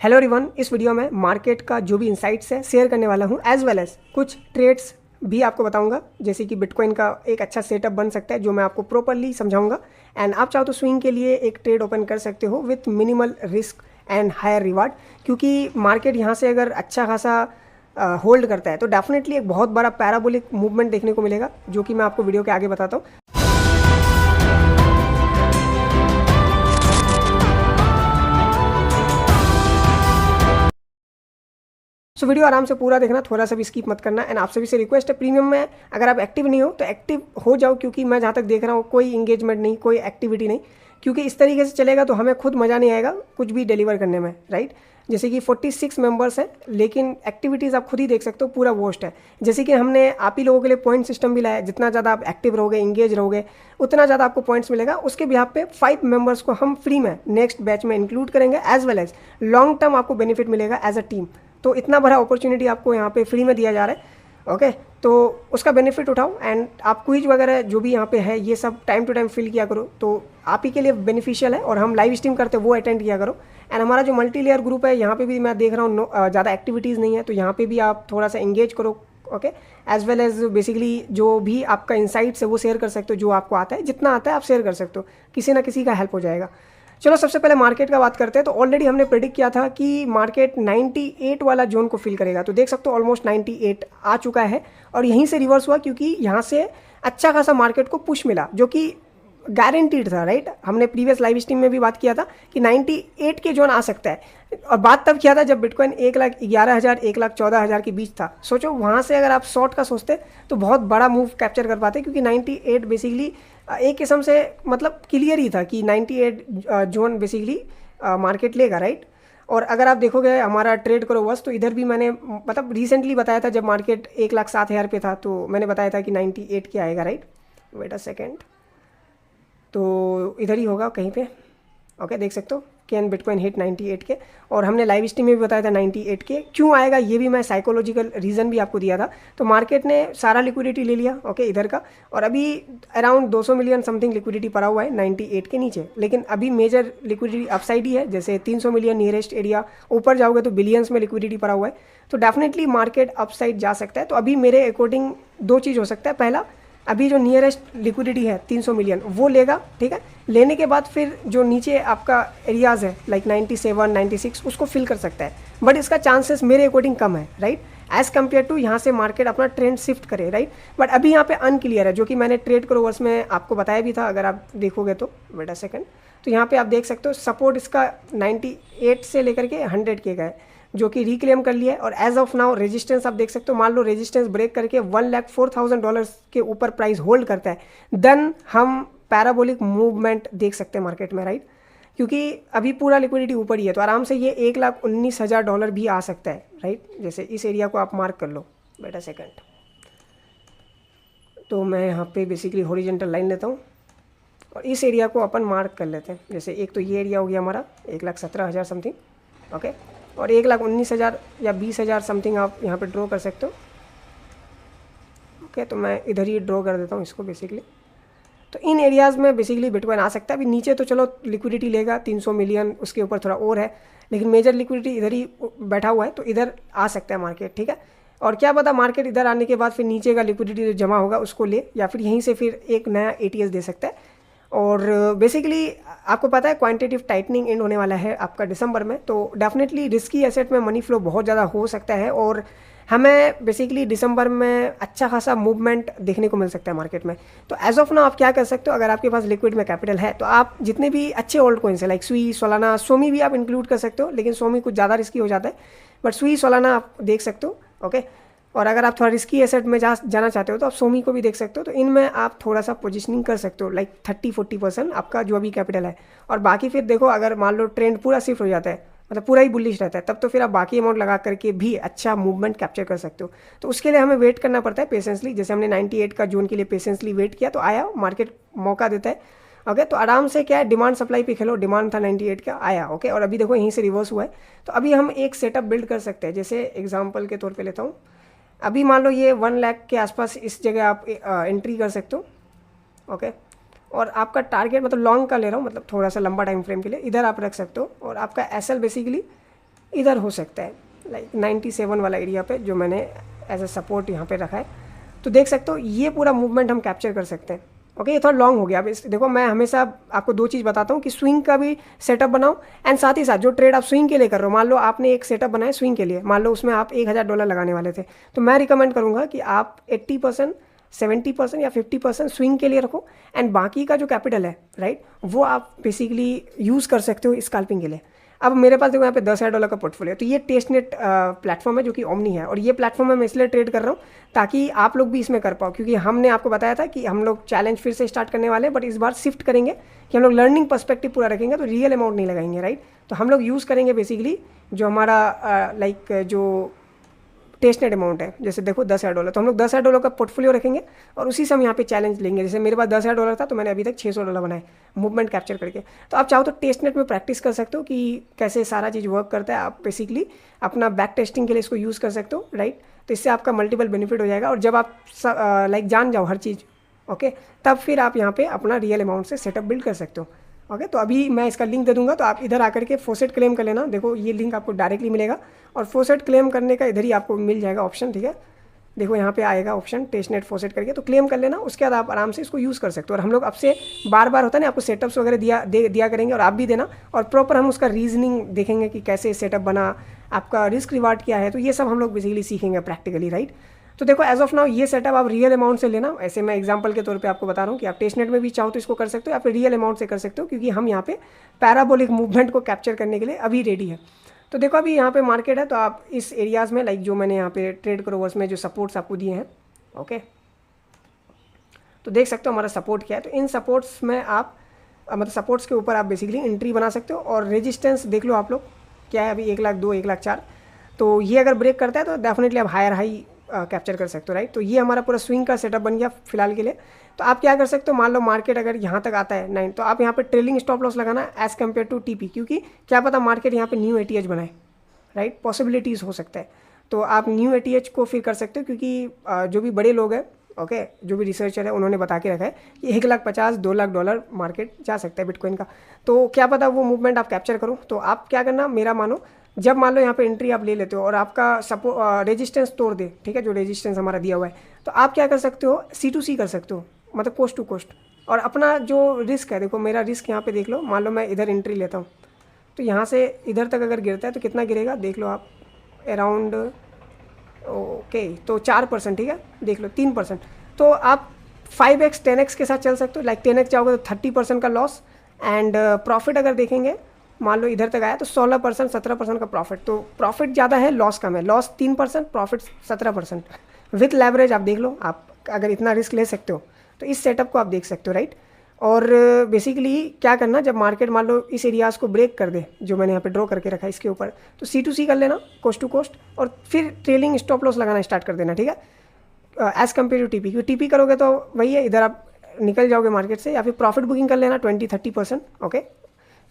Hello everyone, इस video में market का जो भी इंसाइट्स है शेयर करने वाला हूं, एज वेल एज कुछ ट्रेड्स भी आपको बताऊंगा, जैसे कि बिटकॉइन का एक अच्छा सेटअप बन सकता है जो मैं आपको प्रॉपरली समझाऊंगा। एंड आप चाहो तो स्विंग के लिए एक ट्रेड ओपन कर सकते हो with minimal risk and higher reward, क्योंकि मार्केट यहाँ से अगर अच्छा खासा होल्ड करता है तो डेफिनेटली एक बहुत बड़ा पैराबोलिक मूवमेंट देखने को मिलेगा, जो कि मैं आपको वीडियो के आगे बताता हूँ। सो वीडियो आराम से पूरा देखना, थोड़ा सा भी स्किप मत करना। एंड आप सभी से रिक्वेस्ट है, प्रीमियम में अगर आप एक्टिव नहीं हो तो एक्टिव हो जाओ, क्योंकि मैं जहाँ तक देख रहा हूँ कोई इंगेजमेंट नहीं, कोई एक्टिविटी नहीं, क्योंकि इस तरीके से चलेगा तो हमें खुद मज़ा नहीं आएगा कुछ भी डिलीवर करने में, राइट। जैसे कि 46 मेंबर्स हैं, लेकिन एक्टिविटीज़ आप खुद ही देख सकते हो, पूरा वोस्ट है। जैसे कि हमने आप ही लोगों के लिए पॉइंट सिस्टम भी लाया, जितना ज़्यादा आप एक्टिव रहोगे, इंगेज रहोगे, उतना ज़्यादा आपको पॉइंट्स मिलेगा। उसके बिहाफ पे 5 मेंबर्स को हम फ्री में नेक्स्ट बैच में इंक्लूड करेंगे, as well as long term आपको बेनिफिट मिलेगा एज अ टीम। तो इतना बड़ा अपॉर्चुनिटी आपको यहाँ पे फ्री में दिया जा रहा है, ओके। तो उसका बेनिफिट उठाओ एंड आप क्विज वगैरह जो भी यहाँ पे है ये सब टाइम टू टाइम फिल किया करो, तो आप ही के लिए बेनिफिशियल है। और हम लाइव स्ट्रीम करते हैं वो अटेंड किया करो। एंड हमारा जो मल्टी लेयर ग्रुप है, यहाँ पे भी मैं देख रहा हूँ ज़्यादा एक्टिविटीज़ नहीं है, तो यहाँ पे भी आप थोड़ा सा एंगेज करो, okay. As well as basically जो भी आपका इंसाइट्स है वो शेयर कर सकते हो, जो आपको आता है, जितना आता है आप शेयर कर सकते हो, किसी ना किसी का हेल्प हो जाएगा। चलो सबसे पहले मार्केट का बात करते हैं। तो ऑलरेडी हमने प्रेडिक्ट किया था कि मार्केट 98 वाला जोन को फिल करेगा, तो देख सकते हो ऑलमोस्ट 98 आ चुका है और यहीं से रिवर्स हुआ, क्योंकि यहाँ से अच्छा खासा मार्केट को पुश मिला, जो कि गारंटीड था, राइट। हमने प्रीवियस लाइव स्ट्रीम में भी बात किया था कि 98 के जोन आ सकता है, और बात तब किया था जब बिटकॉइन 1,11,000 1,14,000 के बीच था। सोचो वहाँ से अगर आप शॉर्ट का सोचते तो बहुत बड़ा मूव कैप्चर कर पाते, क्योंकि 98 बेसिकली एक किस्म से मतलब क्लियर ही था कि 98 जोन बेसिकली मार्केट लेगा, राइट। और अगर आप देखोगे हमारा ट्रेड करो बस, तो इधर भी मैंने मतलब रिसेंटली बताया था, जब मार्केट 1,07,000 पे था तो मैंने बताया था कि 98 के आएगा, राइट। वेट अ सेकेंड, तो इधर ही होगा कहीं पे, ओके। देख सकते हो कैन बिटकॉइन हिट 98 के, और हमने लाइव स्ट्रीम में भी बताया था 98 के। क्यों आएगा ये भी मैं साइकोलॉजिकल रीज़न भी आपको दिया था। तो मार्केट ने सारा लिक्विडिटी ले लिया, ओके, इधर का, और अभी अराउंड 200 मिलियन समथिंग लिक्विडिटी पड़ा हुआ है 98 के नीचे। लेकिन अभी मेजर लिक्विडिटी अपसाइड ही है, जैसे 300 मिलियन नियरेस्ट एरिया, ऊपर जाओगे तो बिलियंस में लिक्विडिटी पड़ा हुआ है, तो डेफिनेटली मार्केट अपसाइड जा सकता है। तो अभी मेरे अकॉर्डिंग दो चीज़ हो सकता है। पहला, अभी जो नियरेस्ट लिक्विडिटी है 300 मिलियन वो लेगा, ठीक है। लेने के बाद फिर जो नीचे आपका एरियाज़ है लाइक 97 96 उसको फिल कर सकता है, बट इसका चांसेस मेरे अकॉर्डिंग कम है, राइट, एज़ कम्पेयर टू यहाँ से मार्केट अपना ट्रेंड शिफ्ट करे, राइट। बट अभी यहाँ पे अनक्लियर है, जो कि मैंने ट्रेड करोवर्स में आपको बताया भी था, अगर आप देखोगे तो। वेट अ सेकंड, तो यहाँ पे आप देख सकते हो सपोर्ट इसका 98 से लेकर के 100 के गए, जो कि रिक्लेम कर लिया है। और एज ऑफ नाउ रेजिस्टेंस आप देख सकते हो, मान लो रेजिस्टेंस ब्रेक करके $1,04,000 के ऊपर प्राइस होल्ड करता है, देन हम पैराबोलिक मूवमेंट देख सकते हैं मार्केट में, राइट। क्योंकि अभी पूरा लिक्विडिटी ऊपर ही है, तो आराम से ये $1,19,000 भी आ सकता है, राइट। जैसे इस एरिया को आप मार्क कर लो। वेट अ सेकंड, तो मैं यहाँ पे बेसिकली हॉरिजॉन्टल लाइन लेता हूँ और इस एरिया को अपन मार्क कर लेते हैं। जैसे एक तो ये एरिया हो गया हमारा 1,17,000 समथिंग, ओके, और 1,19,000 या 20,000 समथिंग आप यहाँ पे ड्रॉ कर सकते हो, ओके। तो मैं इधर ही ड्रॉ कर देता हूँ इसको बेसिकली। तो इन एरियाज़ में बेसिकली बिटकॉइन आ सकता है। अभी नीचे तो चलो लिक्विडिटी लेगा 300 मिलियन, उसके ऊपर थोड़ा और है, लेकिन मेजर लिक्विडिटी इधर ही बैठा हुआ है, तो इधर आ सकता है मार्केट, ठीक है। और क्या पता मार्केट इधर आने के बाद फिर नीचे का लिक्विडिटी जो जमा होगा उसको ले, या फिर यहीं से फिर एक नया ATS दे सकता है। और बेसिकली आपको पता है क्वांटिटेटिव टाइटनिंग एंड होने वाला है आपका दिसंबर में, तो डेफिनेटली रिस्की एसेट में मनी फ्लो बहुत ज़्यादा हो सकता है, और हमें बेसिकली दिसंबर में अच्छा खासा मूवमेंट देखने को मिल सकता है मार्केट में। तो एज ऑफ नाउ आप क्या कर सकते हो, अगर आपके पास लिक्विड में कैपिटल है तो आप जितने भी अच्छे ओल्ड कोइंस है लाइक सुई, सोलाना, सोमी भी आप इंक्लूड कर सकते हो, लेकिन सोमी कुछ ज़्यादा रिस्की हो जाता है, बट सुई, सोलाना आप देख सकते हो, ओके। और अगर आप थोड़ा रिस्की एसेट में जाना चाहते हो तो आप सोमी को भी देख सकते हो। तो इनमें आप थोड़ा सा पोजीशनिंग कर सकते हो, लाइक 30-40% आपका जो अभी कैपिटल है। और बाकी फिर देखो, अगर मान लो ट्रेंड पूरा शिफ्ट हो जाता है, मतलब पूरा ही बुलिश रहता है, तब तो फिर आप बाकी अमाउंट लगा करके भी अच्छा मूवमेंट कैप्चर कर सकते हो। तो उसके लिए हमें वेट करना पड़ता है पेशेंसली। जैसे हमने 98 का जोन के लिए पेशेंसली वेट किया, तो आया, मार्केट मौका देता है, ओके। तो आराम से क्या है, डिमांड सप्लाई पे खेलो, डिमांड था 98 का, आया, ओके। और अभी देखो यहीं से रिवर्स हुआ है, तो अभी हम एक सेटअप बिल्ड कर सकते हैं। जैसे एग्जाम्पल के तौर पर लेता हूँ, अभी मान लो ये 1 लाख के आसपास इस जगह आप एंट्री कर सकते हो, ओके। और आपका टारगेट मतलब लॉन्ग का ले रहा हूँ, मतलब थोड़ा सा लंबा टाइम फ्रेम के लिए, इधर आप रख सकते हो। और आपका SL बेसिकली इधर हो सकता है, लाइक 97 वाला एरिया पे जो मैंने एज ए सपोर्ट यहाँ पे रखा है। तो देख सकते हो ये पूरा मूवमेंट हम कैप्चर कर सकते हैं। ओके, ये थोड़ा लॉन्ग हो गया। अब इस देखो, मैं हमेशा आपको दो चीज़ बताता हूँ कि स्विंग का भी सेटअप बनाओ एंड साथ ही साथ जो ट्रेड आप स्विंग के लिए कर रहे हो, मान लो आपने एक सेटअप बनाया स्विंग के लिए, मान लो उसमें आप $1000 लगाने वाले थे, तो मैं रिकमेंड करूँगा कि आप 80%, 70% या 50% स्विंग के लिए रखो एंड बाकी का जो कैपिटल है राइट, वो आप बेसिकली यूज़ कर सकते हो स्कैल्पिंग के लिए। अब मेरे पास देखो यहाँ पे $10,000 का पोर्टफोलियो, तो ये टेस्टनेट प्लेटफॉर्म है जो कि ओमनी है, और ये प्लेटफॉर्म मैं इसलिए ट्रेड कर रहा हूँ ताकि आप लोग भी इसमें कर पाओ, क्योंकि हमने आपको बताया था कि हम लोग चैलेंज फिर से स्टार्ट करने वाले हैं, बट इस बार शिफ्ट करेंगे कि हम लोग लर्निंग पर्सपेक्टिव पूरा रखेंगे, तो रियल अमाउंट नहीं लगाएंगे राइट। तो हम लोग यूज़ करेंगे बेसिकली जो हमारा लाइक जो टेस्टनेट अमाउंट है, जैसे देखो $10,000, तो हम लोग $10,000 का पोर्टफोलियो रखेंगे और उसी से हम यहाँ पे चैलेंज लेंगे। जैसे मेरे पास $10,000 था तो मैंने अभी तक $600 बनाए मूवमेंट कैप्चर करके। तो आप चाहो तो टेस्टनेट में प्रैक्टिस कर सकते हो कि कैसे सारा चीज़ वर्क करता है, आप बेसिकली अपना बैक टेस्टिंग के लिए इसको यूज़ कर सकते हो राइट। तो इससे आपका मल्टीपल बेनिफिट हो जाएगा, और जब आप लाइक जान जाओ हर चीज़ ओके, तब फिर आप यहाँ पे अपना रियल अमाउंट से सेटअप बिल्ड कर सकते हो। ओके, तो अभी मैं इसका लिंक दे दूंगा, तो आप इधर आकर के फोसेट क्लेम कर लेना। देखो ये लिंक आपको डायरेक्टली मिलेगा, और फोसेट क्लेम करने का इधर ही आपको मिल जाएगा ऑप्शन, ठीक है। देखो यहाँ पे आएगा ऑप्शन टेस्टनेट फोसेट करके, तो क्लेम कर लेना। उसके बाद आप आराम से इसको यूज़ कर सकते हो, और हम लोग अब से बार बार होता है ना आपको सेटअप्स वगैरह दिया करेंगे, और आप भी देना, और प्रॉपर हम उसका रीजनिंग देखेंगे कि कैसे सेटअप बना, आपका रिस्क रिवार्ड क्या है, तो ये सब हम लोग बेसिकली सीखेंगे प्रैक्टिकली राइट। तो देखो एज ऑफ नाउ ये सेटअप आप रियल अमाउंट से लेना, ऐसे मैं एग्जांपल के तौर पे आपको बता रहा हूँ कि आप टेस्टनेट में भी चाहो तो इसको कर सकते हो, या फिर रियल अमाउंट से कर सकते हो, क्योंकि हम यहाँ पे पैराबोलिक मूवमेंट को कैप्चर करने के लिए अभी रेडी है। तो देखो अभी यहाँ पे मार्केट है, तो आप इस एरियाज़ में लाइक जो मैंने यहाँ पे ट्रेड करोवर्स में जो सपोर्ट्स आपको दिए हैं ओके, तो देख सकते हो हमारा सपोर्ट क्या है। तो इन सपोर्ट्स में आप मतलब सपोर्ट्स के ऊपर आप बेसिकली एंट्री बना सकते हो, और रेजिस्टेंस देख लो आप लोग क्या है, अभी 1,02,000 1,04,000, तो ये अगर ब्रेक करता है तो डेफिनेटली आप हायर हाई कैप्चर कर सकते हो राइट। तो ये हमारा पूरा स्विंग का सेटअप बन गया फिलहाल के लिए। तो आप क्या कर सकते हो, मान लो मार्केट अगर यहाँ तक आता है 9, तो आप यहाँ पे ट्रेलिंग स्टॉप लॉस लगाना एज कम्पेयर टू टीपी, क्योंकि क्या पता मार्केट यहाँ पे न्यू एटीएच बनाए राइट, पॉसिबिलिटीज़ हो सकता है। तो आप न्यू एटीएच को फिर कर सकते हो, क्योंकि जो भी बड़े लोग हैं ओके, जो भी रिसर्चर है उन्होंने बता के रखा है कि 1,50,000 $2,00,000 मार्केट जा सकता है बिटकॉइन का। तो क्या पता वो मूवमेंट आप कैप्चर करो। तो आप क्या करना, मेरा मानो, जब मान लो यहाँ पे एंट्री आप ले लेते हो और आपका रेजिस्टेंस तोड़ दे, ठीक है, जो रेजिस्टेंस हमारा दिया हुआ है, तो आप क्या कर सकते हो, C2C कर सकते हो, मतलब कोस्ट टू कोस्ट। और अपना जो रिस्क है, देखो मेरा रिस्क यहाँ पे देख लो, मान लो मैं इधर एंट्री लेता हूँ, तो यहाँ से इधर तक अगर गिरता है तो कितना गिरेगा देख लो आप, अराउंड ओके तो 4%, ठीक है, देख लो 3%। तो आप 5x 10x के साथ चल सकते हो, लाइक 10x जाओगे तो 30% का लॉस, एंड प्रॉफिट अगर देखेंगे मान लो इधर तक आया तो 16% 17% का प्रॉफिट। तो प्रॉफिट ज़्यादा है, लॉस कम है, लॉस 3%, प्रॉफिट 17%। विथ लेवरेज आप देख लो, आप अगर इतना रिस्क ले सकते हो तो इस सेटअप को आप देख सकते हो राइट। और बेसिकली क्या करना, जब मार्केट मान लो इस एरियाज़ को ब्रेक कर दे जो मैंने यहाँ पे ड्रॉ करके रखा है इसके ऊपर, तो C2C कर लेना कोस्ट टू कोस्ट, और फिर ट्रेलिंग स्टॉप लॉस लगाना स्टार्ट कर देना, ठीक है, एज़ कम्पेयर टू टीपी। क्योंकि टीपी करोगे तो वही है, इधर आप निकल जाओगे मार्केट से, या फिर प्रॉफिट बुकिंग कर लेना 20-30% ओके,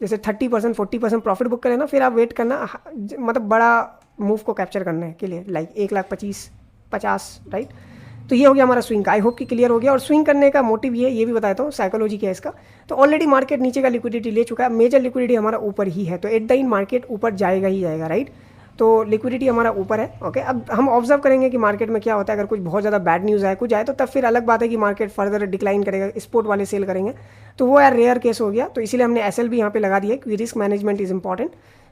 जैसे 30% 40% प्रॉफिट बुक कर लेना, फिर आप वेट करना, मतलब बड़ा मूव को कैप्चर करने के लिए, लाइक 1,25,000-50 राइट। तो ये हो गया हमारा स्विंग का, आई होप कि क्लियर हो गया। और स्विंग करने का मोटिव ये भी बताता हूँ, साइकोलॉजी क्या है इसका। तो ऑलरेडी मार्केट नीचे का लिक्विडिटी ले चुका है, मेजर लिक्विडिटी हमारा ऊपर ही है, तो एट द एंड मार्केट ऊपर जाएगा ही जाएगा राइट। तो लिक्विडिटी हमारा ऊपर है ओके। अब हम ऑब्जर्व करेंगे कि मार्केट में क्या होता है, अगर कुछ बहुत ज़्यादा बैड न्यूज़ आए कुछ आए, तो तब फिर अलग बात है कि मार्केट फर्दर डिक्लाइन करेगा, स्पोर्ट वाले सेल करेंगे, तो वो यार रेयर केस हो गया। तो इसीलिए हमने SL भी यहाँ पे लगा दिया क्योंकि risk management is important.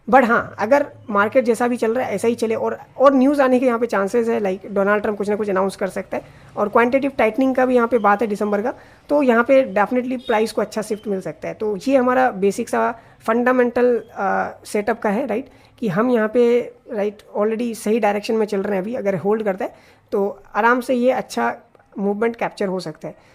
But हाँ, अगर मार्केट जैसा भी चल रहा है ऐसा ही चले, और न्यूज़ आने के यहाँ पे चांसेस है, लाइक डोनाल्ड ट्रंप कुछ ना कुछ अनाउंस कर सकता है, और क्वांटिटेटिव टाइटनिंग का भी यहाँ पे बात है दिसंबर का, तो यहाँ पे डेफिनेटली प्राइस को अच्छा शिफ्ट मिल सकता है। तो ये हमारा बेसिक सा फंडामेंटल सेटअप का है राइट, कि हम यहाँ पे राइट ऑलरेडी सही डायरेक्शन में चल रहे हैं। अभी अगर होल्ड करता है तो आराम से ये अच्छा मूवमेंट कैप्चर हो सकता है।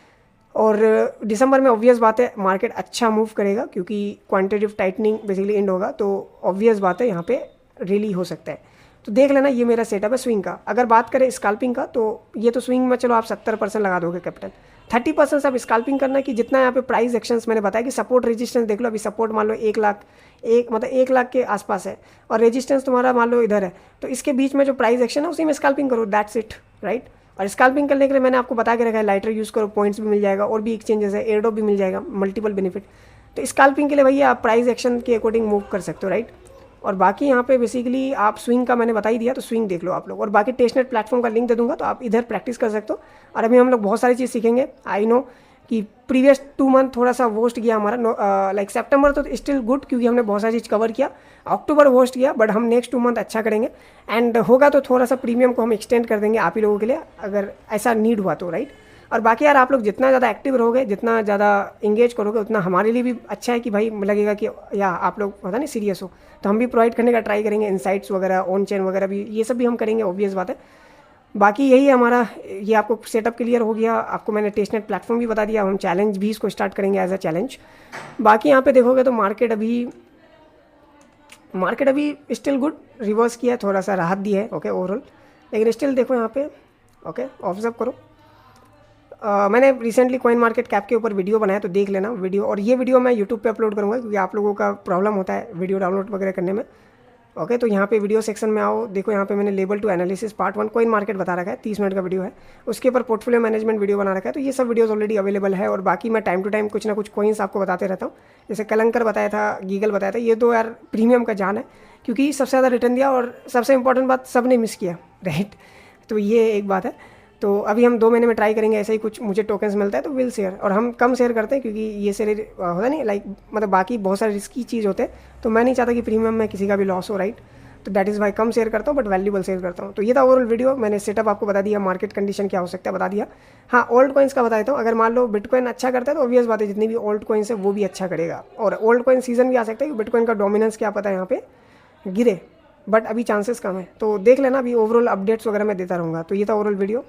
और दिसंबर में ऑब्वियस बात है मार्केट अच्छा मूव करेगा, क्योंकि क्वांटिटेटिव टाइटनिंग बेसिकली एंड होगा, तो ऑब्वियस बात है यहाँ पे रियली हो सकता है। तो देख लेना, ये मेरा सेटअप है स्विंग का। अगर बात करें स्कैल्पिंग का, तो ये तो स्विंग में चलो आप 70% लगा दोगे कैपिटल, 30% आप स्कैल्पिंग करना, कि जितना यहाँ पे प्राइस एक्शंस मैंने बताया कि सपोर्ट रेजिस्टेंस देख लो, अभी सपोर्ट मान लो 1 लाख के आसपास है, और रेजिस्टेंस तुम्हारा मान लो इधर है, तो इसके बीच में जो प्राइस एक्शन है उसी में स्कैल्पिंग करो, दैट्स इट राइट। और स्कैल्पिंग करने के लिए मैंने आपको बता के रखा है, लाइटर यूज़ करो, पॉइंट्स भी मिल जाएगा, और भी एक्सचेंजेस है, एयरड्रॉप भी मिल जाएगा, मल्टीपल बेनिफिट। तो स्कैल्पिंग के लिए भैया आप प्राइस एक्शन के अकॉर्डिंग मूव कर सकते हो राइट। और बाकी यहाँ पे बेसिकली आप स्विंग का मैंने बता ही दिया, तो स्विंग देख लो आप लोग। और बाकी टेस्टनेट प्लेटफॉर्म का लिंक दे दूंगा, तो आप इधर प्रैक्टिस कर सकते हो। और अभी हम लोग बहुत सारी चीज़ सीखेंगे। आई नो कि प्रीवियस 2 मंथ थोड़ा सा वर्स्ट गया हमारा, लाइक सितंबर तो स्टिल गुड क्योंकि हमने बहुत सारी चीज़ कवर किया। अक्टूबर वर्स्ट गया, बट हम नेक्स्ट 2 मंथ अच्छा करेंगे। एंड होगा तो थोड़ा सा प्रीमियम को हम एक्सटेंड कर देंगे आप ही लोगों के लिए, अगर ऐसा नीड हुआ तो, राइट। और बाकी यार आप लोग जितना ज़्यादा एक्टिव रहोगे, जितना ज़्यादा इंगेज करोगे, उतना हमारे लिए भी अच्छा है कि भाई लगेगा कि या आप लोग पता नहीं सीरियस हो। तो हम भी प्रोवाइड करने का ट्राई करेंगे, इनसाइट्स वगैरह, ऑन चेन वगैरह भी, ये सब भी हम करेंगे, ऑब्वियस बात है। बाकी यही है हमारा, ये आपको सेटअप क्लियर हो गया। आपको मैंने टेस्टनेट प्लेटफॉर्म भी बता दिया, हम चैलेंज भी इसको स्टार्ट करेंगे एज अ चैलेंज। बाकी यहाँ पे देखोगे तो मार्केट अभी स्टिल गुड, रिवर्स किया है, थोड़ा सा राहत दी है, ओके ओवरऑल। लेकिन स्टिल देखो यहाँ पे, ओके ऑब्जर्व करो। मैंने रिसेंटली कॉइन मार्केट कैप के ऊपर वीडियो बनाया, तो देख लेना वीडियो। और ये वीडियो मैं यूट्यूब पे अपलोड करूँगा क्योंकि आप लोगों का प्रॉब्लम होता है वीडियो डाउनलोड वगैरह करने में, ओके। तो यहाँ पे वीडियो सेक्शन में आओ, देखो यहाँ पे मैंने level 2 analysis part 1 coin market बता रखा है, 30 मिनट का वीडियो है। उसके ऊपर पोर्टफोलियो मैनेजमेंट वीडियो बना रखा है। तो ये सब वीडियोस ऑलरेडी अवेलेबल है। और बाकी मैं टाइम टू टाइम कुछ ना कुछ कॉइन्स आपको बताते रहता हूँ, जैसे कलंकर बताया था, गीगल बताया था। ये दो यार प्रीमियम का जान है क्योंकि सबसे ज़्यादा रिटर्न दिया, और सबसे इंपॉर्टेंट बात सब ने मिस किया, राइट। तो ये एक बात है। तो अभी हम 2 महीने में ट्राई करेंगे, ऐसे ही कुछ मुझे टोकन्स मिलता है तो विल शेयर। और हम कम शेयर करते हैं क्योंकि ये शेयर होता नहीं, लाइक मतलब बाकी बहुत सारे रिस्की चीज़ होते हैं, तो मैं नहीं चाहता कि प्रीमियम में किसी का भी लॉस हो, राइट। तो that is why come share करता हूँ, बट वैल्यूबल शेयर करता हूँ। तो ये था ओवरऑल वीडियो। मैंने सेटअप आपको बता दिया, मार्केट कंडीशन क्या हो सकता है बता दिया। हाँ, ओल्ड कॉइन्स का बताता हूँ। अगर मान लो बिटकॉइन अच्छा करता है तो ऑब्वियस बात है जितनी भी ओल्ड कॉइन्स है वो भी अच्छा करेगा। और ओल्ड कॉइन सीजन भी आ सकता है कि बिटकॉइन का डोमिनेंस क्या पता है यहाँ पे गिरे, बट अभी चांसेस कम है। तो देख लेना, अभी ओवरऑल अपडेट्स वगैरह मैं देता रहूँगा। तो ये था ओवरऑल वीडियो।